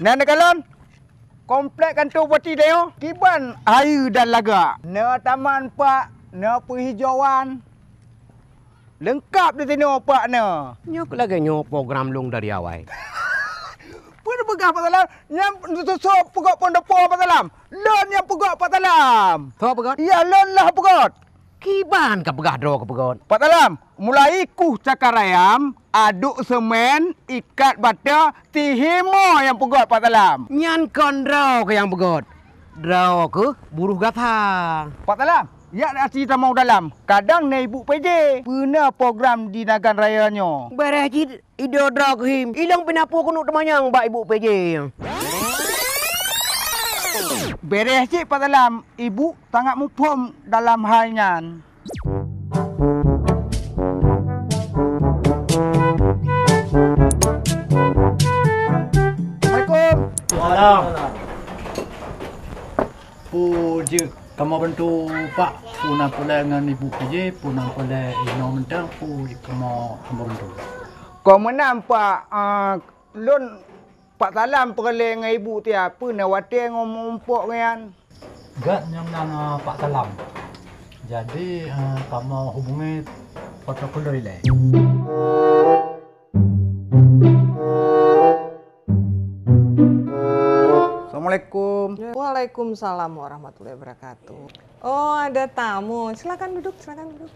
Nana kalon. Komplek kantor pati dia. Kiban air dan laga. Ne taman pak, ne penghijauan. Lengkap di sini pak ne. Nyok lagi nyok program long dari awal. Pun pegah Pak Salam. Yang susuk pegak pondopo Pak Salam. Lon yang pegak Pak Salam. Tahu pegot? Ya lon lah pegak. Kiban ke pegah draw ke pegot. Pak Salam, mulai kuh cakar ayam, aduk semen, ikat bata, tihimo yang pegot Pak Salam. Nyan kon draw ke yang pegot. Draw ke buruh gatha. Pak Salam, ya nak cerita mau dalam. Kadang na ibu PJ pernah program di Nagan Rayanya. Berajit ide draw ke him. Ilang penapu kunuk temanyang mbak ibu PJ. Beres cik Pak Salam, ibu sangat mupom dalam halnya. Assalamualaikum. Salam. Puji kamu bantu Pak. Puna pula dengan Ibu PJ, puna pula ino mentang, kamu bantu. Kau menampak lon Pak Salam perle dengan ibu tiap apa nak wate ngompok kan. Gak yang Pak Salam. Jadi kamu hubungi protokol ile. Assalamualaikum. Waalaikumsalam warahmatullahi wabarakatuh. Oh, ada tamu. Silakan duduk, silakan duduk.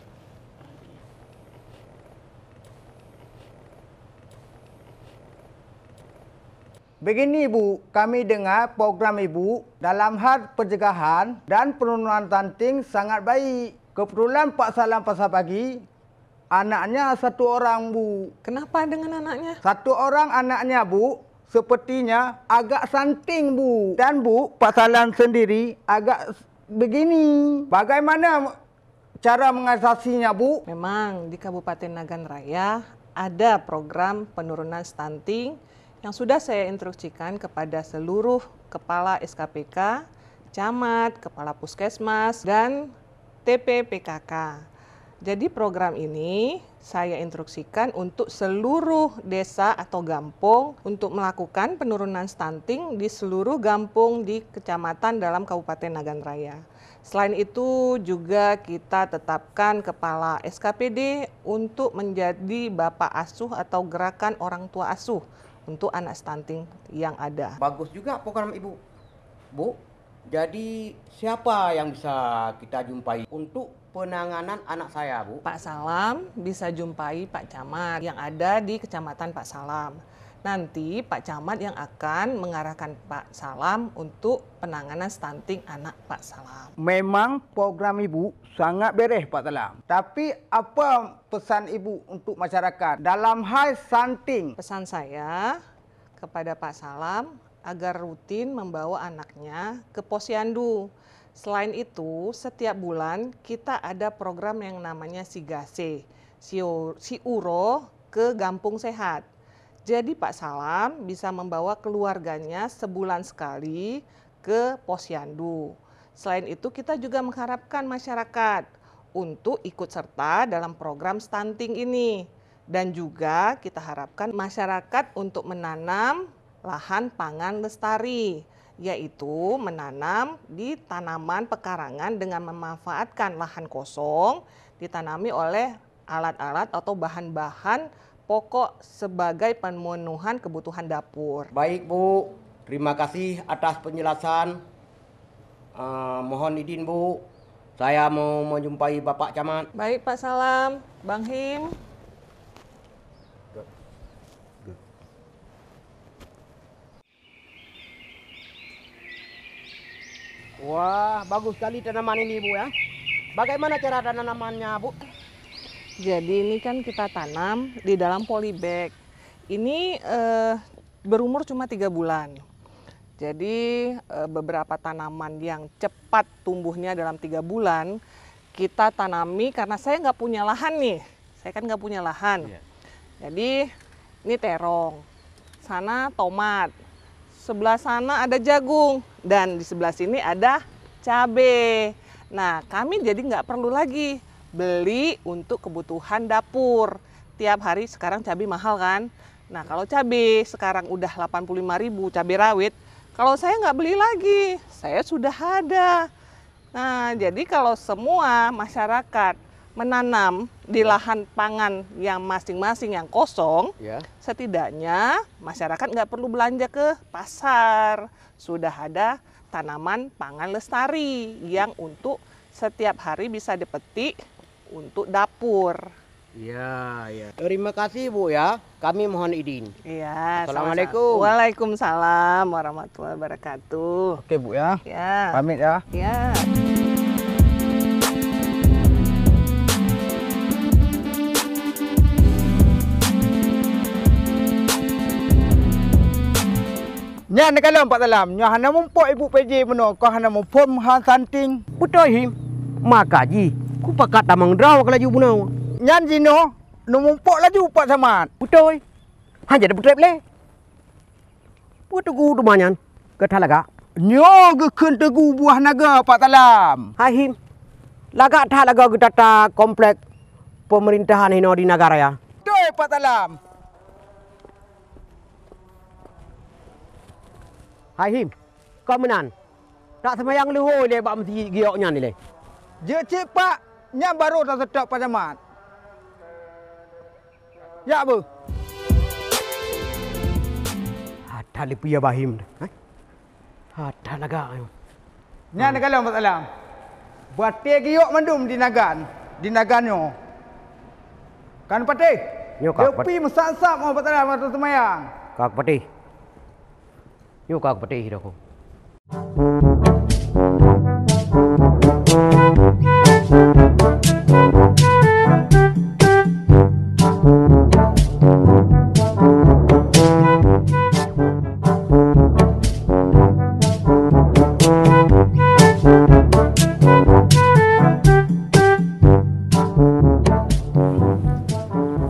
Begini Ibu, kami dengar program Ibu dalam hal pencegahan dan penurunan stunting sangat baik. Kebetulan Pak Salam pasal pagi, anaknya satu orang Bu. Kenapa dengan anaknya? Satu orang anaknya Bu, sepertinya agak stunting Bu. Dan Bu, Pak Salam sendiri agak begini. Bagaimana cara mengatasinya Bu? Memang di Kabupaten Nagan Raya ada program penurunan stunting yang sudah saya instruksikan kepada seluruh kepala SKPK, camat, kepala puskesmas, dan TPPKK. Jadi program ini saya instruksikan untuk seluruh desa atau gampung untuk melakukan penurunan stunting di seluruh gampung di kecamatan dalam Kabupaten Nagan Raya. Selain itu juga kita tetapkan kepala SKPD untuk menjadi bapak asuh atau gerakan orang tua asuh untuk anak stunting yang ada. Bagus juga program Ibu. Bu, jadi siapa yang bisa kita jumpai untuk penanganan anak saya, Bu? Pak Salam bisa jumpai Pak Camat yang ada di Kecamatan Pak Salam. Nanti Pak Camat yang akan mengarahkan Pak Salam untuk penanganan stunting anak Pak Salam. Memang program Ibu sangat beres Pak Salam. Tapi apa pesan Ibu untuk masyarakat dalam hal stunting? Pesan saya kepada Pak Salam agar rutin membawa anaknya ke posyandu. Selain itu, setiap bulan kita ada program yang namanya Sigase, Siuro ke Gampung Sehat. Jadi Pak Salam bisa membawa keluarganya sebulan sekali ke posyandu. Selain itu kita juga mengharapkan masyarakat untuk ikut serta dalam program stunting ini. Dan juga kita harapkan masyarakat untuk menanam lahan pangan lestari, yaitu menanam di tanaman pekarangan dengan memanfaatkan lahan kosong ditanami oleh alat-alat atau bahan-bahan pokok sebagai pemenuhan kebutuhan dapur. Baik Bu, terima kasih atas penjelasan. Mohon izin Bu, saya mau menjumpai Bapak Camat. Baik Pak Salam, Bang Him. Wah, bagus sekali tanaman ini Bu ya. Bagaimana cara tanamannya Bu? Jadi ini kan kita tanam di dalam polybag. Ini berumur cuma 3 bulan. Jadi beberapa tanaman yang cepat tumbuhnya dalam 3 bulan kita tanami karena saya nggak punya lahan nih. Saya kan nggak punya lahan. Jadi ini terong, sana tomat, sebelah sana ada jagung, dan di sebelah sini ada cabai. Nah kami jadi nggak perlu lagi beli untuk kebutuhan dapur. Tiap hari sekarang cabai mahal kan. Nah, kalau cabai sekarang udah 85.000 cabai rawit, kalau saya nggak beli lagi, saya sudah ada. Nah, jadi kalau semua masyarakat menanam di lahan pangan yang masing-masing yang kosong, Ya. setidaknya masyarakat nggak perlu belanja ke pasar. Sudah ada tanaman pangan lestari yang untuk setiap hari bisa dipetik untuk dapur. Ya, ya. Terima kasih Bu ya. Kami mohon izin. Iya, Assalamualaikum. sama-sama. Waalaikumsalam warahmatullahi wabarakatuh. Oke Bu ya. Ya. Pamit ya. Ya. Nya nak kalau Pak Salam, nya hana mumpuk ibu PJ meno, kau hana mumpum han santing. Betul him. Makaji. Ku pakat tamang draw kalau ju bunau. Nyan jino, nu mumpuk laju Pak Samad. Betul. Hanya ada betul le. Putu gu dumanyan. Ketalaga. Nyo gekun tegu buah naga Pak Salam. Hai him. Laga talaga gedata komplek pemerintahan hino di negara ya. Doi Pak Salam. Hai him. Kau menan. Tak semayang luhur le bak mesti gioknya ni le. Je cik Pak, nya baru tak sedap Pak Samad. Ya Bu. Ada lipu ya bahim. Ada laga. Nya nak kalau Pak Salam. Bate giok mandum di naganyo. Kan pate? Nyo kak Depi mesap-sap mau Pak Salam atau semayang. Kak pati. Yo kak pati hidup.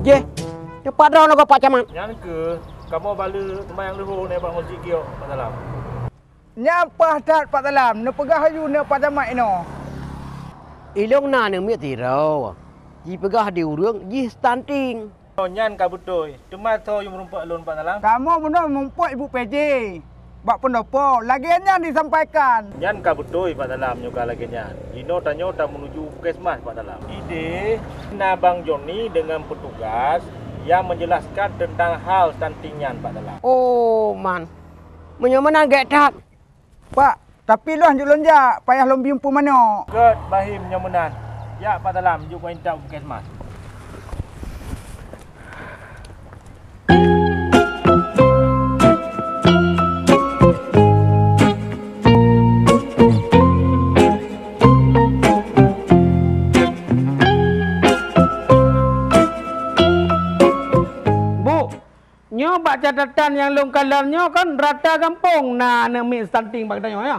Je, cepat dah nak Pak Camat. Yang ke, kamu bala semayang luhur ni Pak Masjid Giok Pak Salam. Nya apa dah Pak Salam, ne pegah hayu ne Pak Samad ino. Ilong na ne mi tirau. Ji pegah di urang, ji stunting. Oh, nyan ka betul. Cuma tu yang merumpak lon Pak Salam. Kamu meno mumpuk ibu PJ. Bak pendopo, lagiannya disampaikan. Nyan ka betul Pak Salam juga lagi nyan. Dino tanya tak menuju puskesmas Pak Salam. Ide Nabang Joni dengan petugas yang menjelaskan tentang hal stunting nyan Pak Salam. Oh man. Menyemenan gak tak. Pak, tapi lu hanjuk lonjak, payah lombi umpu mano. Ket bahim nyamenan. Ya Pak Salam, jumpa intak puskesmas. Nyo bak catatan yang long kalarnya kan rata kampung na mi stunting bak tanya ya.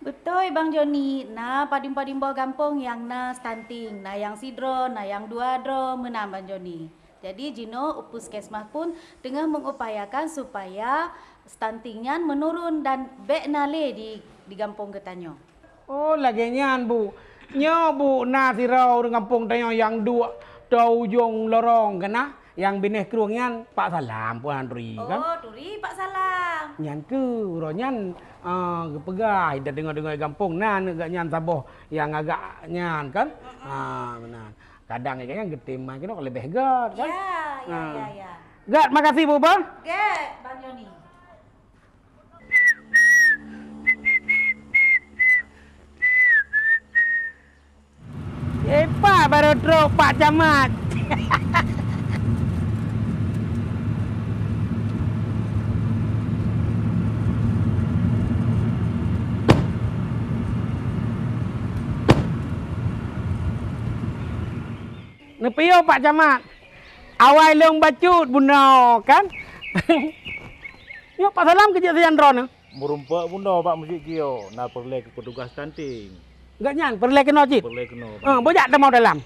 Betul Bang Joni. Nah, padim-padim bawah kampung yang na stunting, nah yang sidro, nah yang dua dro menang Bang Joni. Jadi Jino puskesmas pun tengah mengupayakan supaya stuntingnya menurun dan bek nale di kampung Getanyo. Oh, lagi nyan Bu. Nyo Bu na sirau di kampung tanya yang dua tau ujung lorong kena. Yang bineh keruangnya Pak Salam Puan Turi kan. Oh, Turi Pak Salam. Nyan ke ronyan pegai dah dengar-dengar kampung nan agak nyan saboh yang agak nyan kan. Benar. Kadang yang getim mah kena lebih gat kan. Ya. Gat, makasih Bu Bang. Get Bang Joni. Pak baru truk Pak Camat. Nepio Pak Camat. Awal long bacut buno kan. Yo Pak Salam kerja sian drone. Merumpak bunda Pak Masjid Giok. Nak perlek petugas stunting. Enggak nyan, perle kena cip. Perlek kena. Bojak dah mau dalam.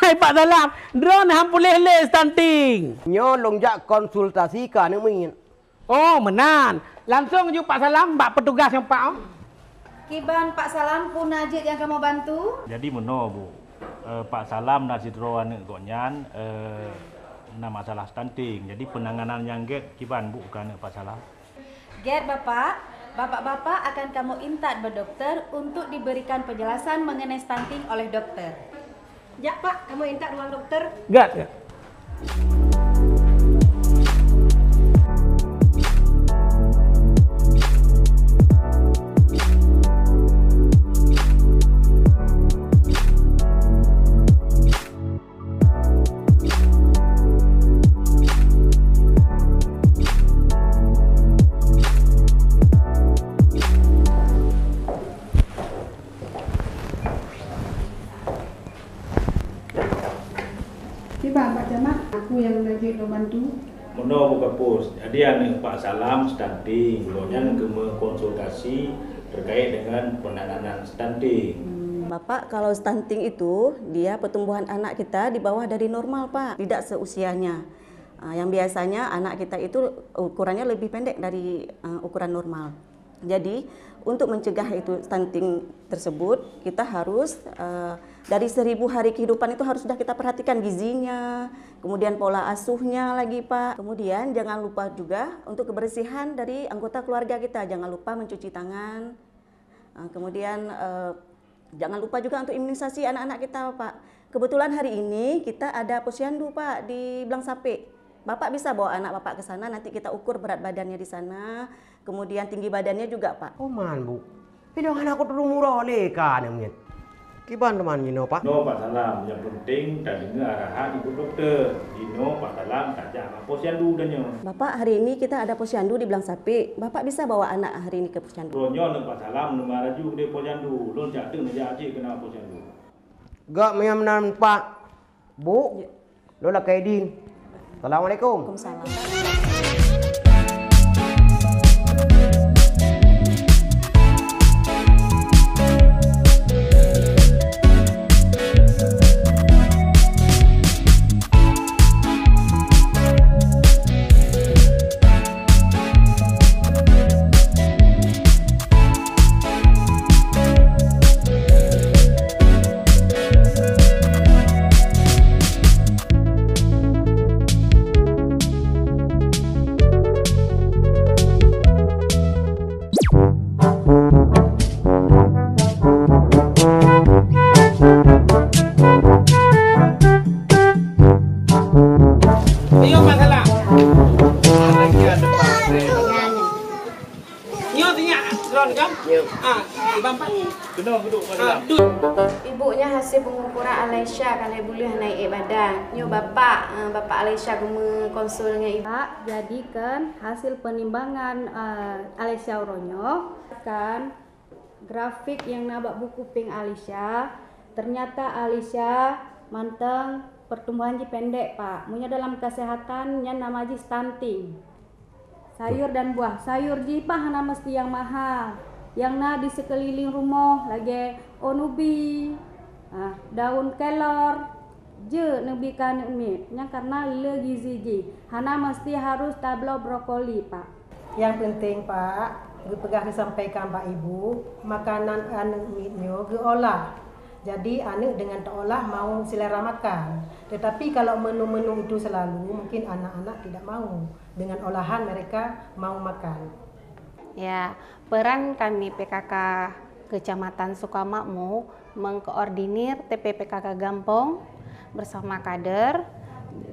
Hai Pak Salam, drone ham boleh le stunting. Nyo longjak konsultasi ka ne mingin. Oh, menan. Langsung je Pak Salam bak petugas yang Pak. Kiban Pak Salam pun najib yang kamu bantu. Jadi mana Bu? Pak Salam dan Sidro anak gonyan masalah stunting. Jadi penanganan yang kiban Bu kan Pak Salam. Ger Bapak akan kamu intat dokter untuk diberikan penjelasan mengenai stunting oleh dokter. Ya Pak, kamu intat ruang dokter. Gak. Pak Camat, aku yang lagi bantu. Mono buka pos. Jadi anak Pak Salam stunting, kemudian konsultasi terkait dengan penanganan stunting. Bapak, kalau stunting itu dia pertumbuhan anak kita di bawah dari normal, Pak, tidak seusianya. Yang biasanya anak kita itu ukurannya lebih pendek dari ukuran normal. Jadi untuk mencegah itu stunting tersebut, kita harus dari 1000 hari kehidupan itu harus sudah kita perhatikan gizinya, kemudian pola asuhnya lagi Pak. Kemudian jangan lupa juga untuk kebersihan dari anggota keluarga kita, jangan lupa mencuci tangan. Kemudian jangan lupa juga untuk imunisasi anak-anak kita Pak. Kebetulan hari ini kita ada posyandu Pak di Blangsape. Bapak bisa bawa anak Bapak ke sana, nanti kita ukur berat badannya di sana, kemudian tinggi badannya juga Pak. Oh man Bu, pindah aku turun murah leka namanya. Kiban teman Jino Pak? No Pak Salam, yang penting tak dengar arahan Ibu Dokter. Jino Pak Salam tak jangan posyandu danyo. Bapak, hari ini kita ada posyandu di Blangsape. Bapak bisa bawa anak hari ini ke posyandu. Ronyo nang Pak Salam nang maraju ke posyandu. Lon jak teng jak cik kena posyandu. Gak menyamnan Pak. Bu, Lola Kaidin. Assalamualaikum. Waalaikumsalam. Iyo Pak Salam. Lagi ada Pak. Nyo tinya ron kan? Bampak. Kena duduk Pak Salam. Ibunya hasil pengukuran Alesya kalau boleh naik badan. Nyo bapak Alesya kemu konsul dengan ibu. Pak, jadikan hasil penimbangan Alesya Ronyo kan grafik yang nabak buku ping Alesya. Ternyata Alesya manteng pertumbuhan ji pendek Pak. Munya dalam kesehatannya nama ji stunting. Sayur dan buah. Sayur ji Pak hana mesti yang mahal. Yang na di sekeliling rumah lagi onubi, daun kelor, je nebikan mi. Nya karena le gizi ji. Hana mesti harus tablo brokoli Pak. Yang penting Pak, pegah disampaikan Pak Ibu, makanan anu mitnyo geolah. Jadi anak dengan terolah mau selera makan. Tetapi kalau menu-menu itu selalu mungkin anak-anak tidak mau. Dengan olahan mereka mau makan. Ya, peran kami PKK Kecamatan Sukamakmur mengkoordinir TPPKK Gampong bersama kader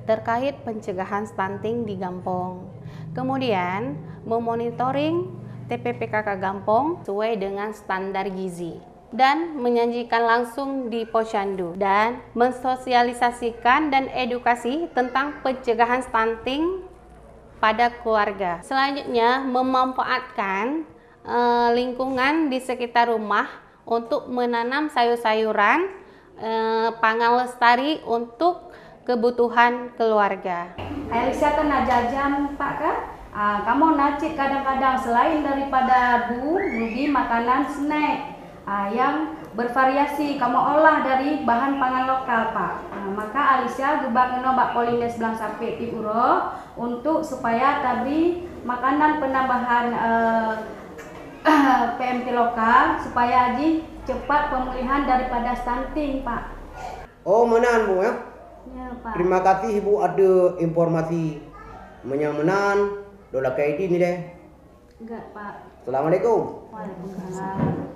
terkait pencegahan stunting di Gampong. Kemudian memonitoring TPPKK Gampong sesuai dengan standar gizi. Dan menyajikan langsung di posyandu dan mensosialisasikan dan edukasi tentang pencegahan stunting pada keluarga. Selanjutnya memanfaatkan lingkungan di sekitar rumah untuk menanam sayur-sayuran pangan lestari untuk kebutuhan keluarga. Alesya kan jajan Pak kan? Kamu nacik kadang-kadang selain daripada nubi makanan snack. Yang bervariasi kamu olah dari bahan pangan lokal Pak. Maka Alesya gebak nobak Polines Blangsape di Uro untuk supaya tabri makanan penambahan PMT lokal supaya aji cepat pemulihan daripada stunting Pak. Oh, menan Bu ya. Ya, Pak. Terima kasih Ibu ada informasi menan dola kayak ini deh. Enggak, Pak. Assalamualaikum. Waalaikumsalam.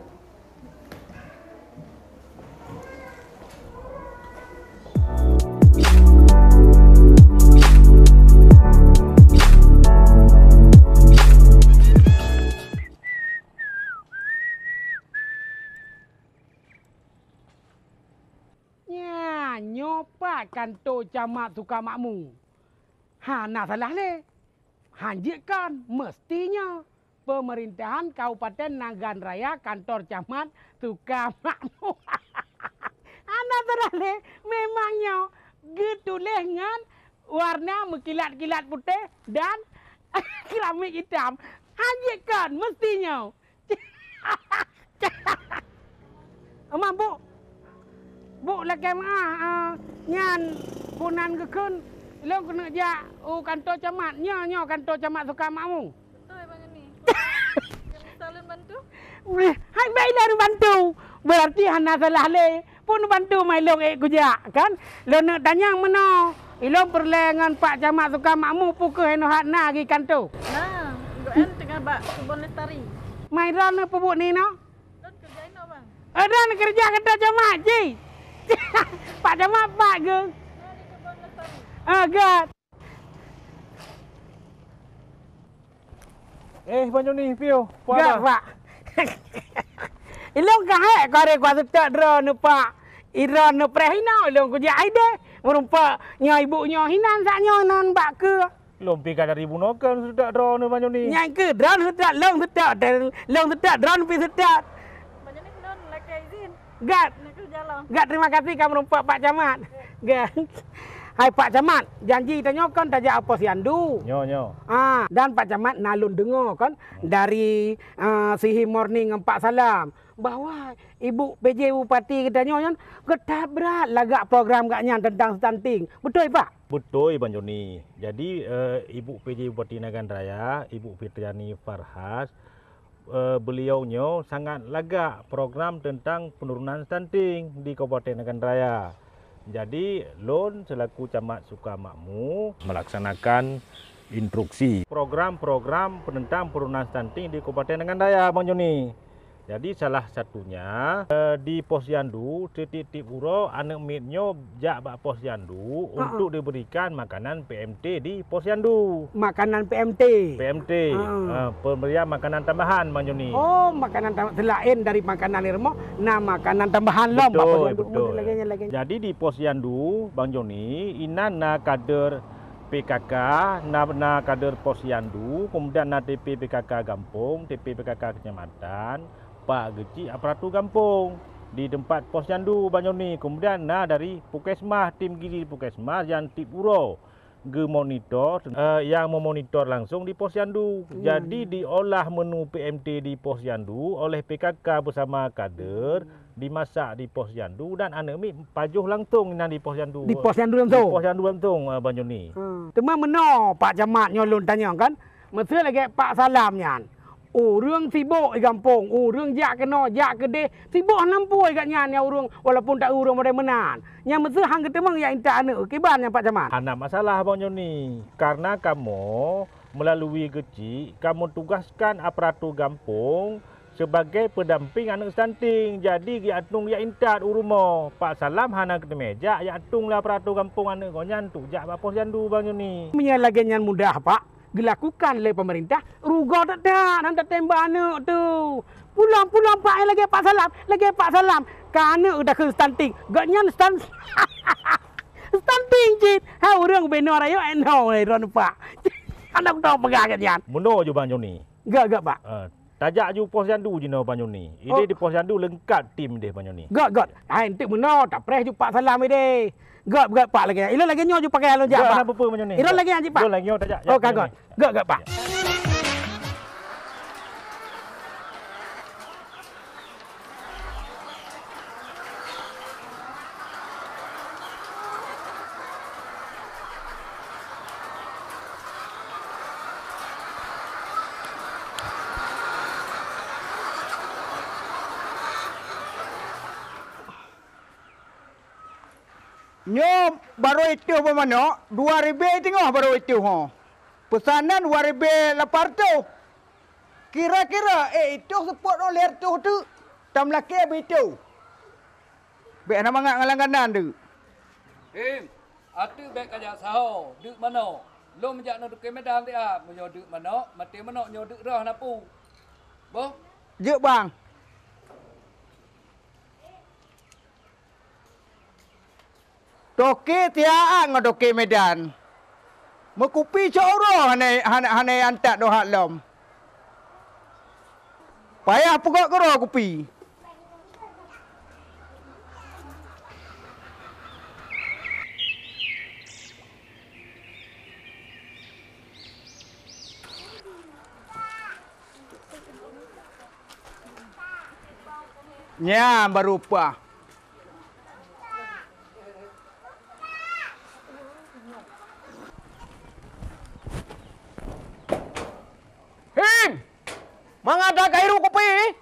Nyopak kantor camat Sukamakmur. Nak salah le. Hanjikan mestinya pemerintahan Kabupaten Nagan Raya kantor camat Sukamakmur. Nak salah le. Memangnya getuleh dengan warna berkilat-kilat putih dan keramik hitam. Hanjikan mestinya. Mampu. Bu lagi nyan punan kekun lo kena ja kantor camat nyo kantor camat Sukamakmur. Betul Bang Joni. Salun bantu? Hai baiklah bantu. Berarti hana salah le. Pun bantu mai long kuja kan. Lo nak tanya mana? Ilo perlengan Pak Camat Sukamakmur pukul eno hak na gi kantor. Nah, goen tengah bak kebun lestari. Mai ron pebuk ni no. Don kerjain no Bang. Ron kerja kantor camat ji. Pak Camat Pak ke? Agak. Bang Joni, Pio. Gak, Pak. Ilong kahek kare kuasa tak drone Pak. Iron no prehina ilong ku jai de. Merumpa nya ibu nya hinan sak nya nan bak ke. Lompi ka dari bunokan sudah drone Bang Joni. Nyai ke drone sudah long sudah long sudah drone pi sudah. Bang Joni non lagi izin. Gak. Gak, terima kasih kamu rumpak Pak Camat. Gak. Hai Pak Camat, janji tanya kan tajak apa si Andu. Nyo. Dan Pak Camat nalun dengar kan dari Sihi Morning Pak Salam bahwa Ibu PJ Bupati kita nyonya ketat berat lagak program gaknya tentang stunting. Betul Pak? Betul Bang Joni. Jadi Ibu PJ Bupati Nagan Raya, Ibu Fitriani Farhas, beliaunya sangat lagak program tentang penurunan stunting di Kabupaten Nagan Raya. Jadi Lon selaku Camat Sukamakmur melaksanakan instruksi program-program tentang penurunan stunting di Kabupaten Nagan Raya Bang Joni. Jadi salah satunya di Posyandu titik-titik uro anak mitnya jak bak Posyandu untuk diberikan makanan PMT di Posyandu. Makanan PMT. Pemberian makanan tambahan Bang Joni. Oh, makanan tambahan selain dari makanan irmo, nah makanan tambahan lom betul. Jadi di Posyandu Bang Joni, inana kader PKK, na kader Posyandu, kemudian na TP PKK Gampung, TP PKK Kecamatan, Pak Geci aparatur Gampung di tempat Posyandu Bang Joni. Kemudian dari Pukesmas, tim gizi Pukesmas yang tip uro monitor yang memonitor langsung di Posyandu. Jadi diolah menu PMT di Posyandu oleh PKK bersama kader, dimasak di Posyandu dan anak mi pajuh langsung di Posyandu. Di Posyandu langsung. Di Posyandu langsung Bang Joni. Tema meno Pak Camat nyolun tanya kan. Mesti lagi Pak Salam nyan. Oh,រឿងsibuk di kampung. Oh,រឿងjak kena, jak kedeh. Sibuk nampoi kat nyan yang urung walaupun tak urung model menan. Yang mesti hang ketemang yang intak anak kiban yang Pak Camat. Anak masalah Bang Joni. Karena kamu melalui Geci, kamu tugaskan aparatur Gampung sebagai pendamping anak stunting. Jadi ya atung ya intat urumo. Pak Salam hana ke meja ya atung lah aparatur Gampung anak konyan tu jak Pak Posyandu Bang Joni. Punya lagi yang mudah Pak. Dilakukan oleh pemerintah, rugo tak ada, nanti tembak anak tu. Pulang-pulang Pak lagi Pak Salam. Karena udah ke stunting, gaknya stunting cit. Ha orang benar ayo eno ron Pak. Anak tahu pegang kan. Muno je Bang Joni. Gak Pak. Tajak ju Posyandu jino Bang Joni. Ini di Posyandu lengkap tim deh Bang Joni. Gak. Hai entik muno tak preh ju Pak Salam ide. Gak Pak lagi. Ilo lagi nyo ju pakai alun jak Pak. Apa Bang Joni? Ilo lagi anji Pak. Ilo lagi nyo tajak. Oh kagak. Gak Pak. Nyo baru itu bermana? 2,000 tengok baru itu ha. Pesanan 2,800. Kira-kira itu support oleh tu tu. Tam laki begitu. Bek nama ngak ngalang-nganan tu. Atu bek kajak saho, duk mano. Lo menjak no duk Medan dia, menyo duk mano, mati mano nyo duk rah napu. Boh? Juk bang. Toke tiaan ngodoke Medan. Mekupi coro hanai antak do hak lom. Payah pegak kero kupi. Nya berupa. Him! Mangada kairu kopi.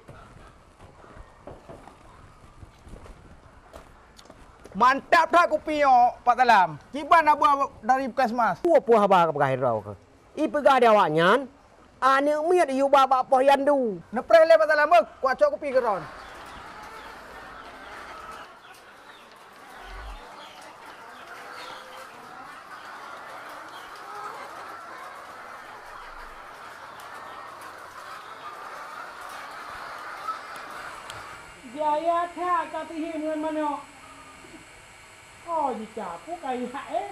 Mantap dah kopi yo, Pak Salam. Ciban apa dari Puskesmas? Puah ba ka kairu ka. I pegah dia awaknya. Ane miat yu ba poh yandu. Neprele Pak Salam, kuat cok kopi keron. Jaya tha kati hi muen mano. Oh jika aku kai hae.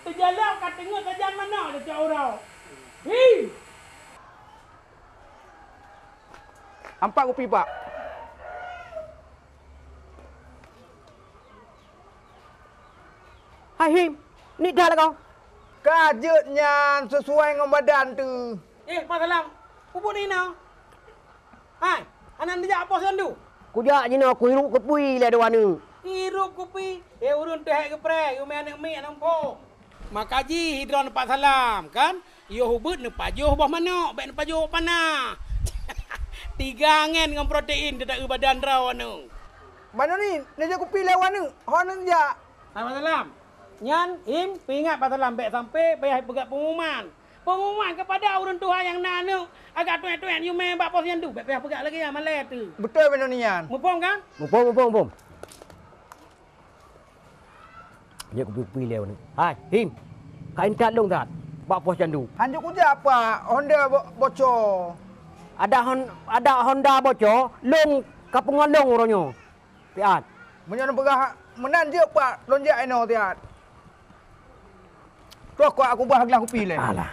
Tu jalau kat tengok kajan mana ada cak orang. Hi. Ampak kopi Pak. Hai him, ni dah lah kau. Kajetnya sesuai dengan badan tu. Pak Salam, pupuk ni nak. Hai, anak dia apa sendu? Kujak je nak aku hirup kepui lah dua ni. Hirup kopi. Urun teh ke pre, you anak mi nampo. Makaji hidron Pak Salam kan? Yo hubut ne pajuh bah mana? Baik ne pajuh pana. 3 ngen dengan protein dedak badan raw anu. Mana ni? Dia kopi lawan ni. Hon ni ja. Pak Salam. Nyan im pingat Pak Salam baik sampai payah pegat pengumuman. Pengumuman kepada orang tua yang nanu agak tuan-tuan you main bak pos yang tu. Baik payah pegat lagi ya malai tu. Betul benar ni Yan. Mupong kan? Mupong. Dia kopi lew ni. Hai, him. Kain kat long tak? Bak pos jandu. Hanjuk kuja apa? Honda bocor. Ada Honda bocor, long kapungan long orangnya. Piat. Menyan pegah menan je Pak lonjak eno tiat. Terus aku bahagia kopi le. Alah.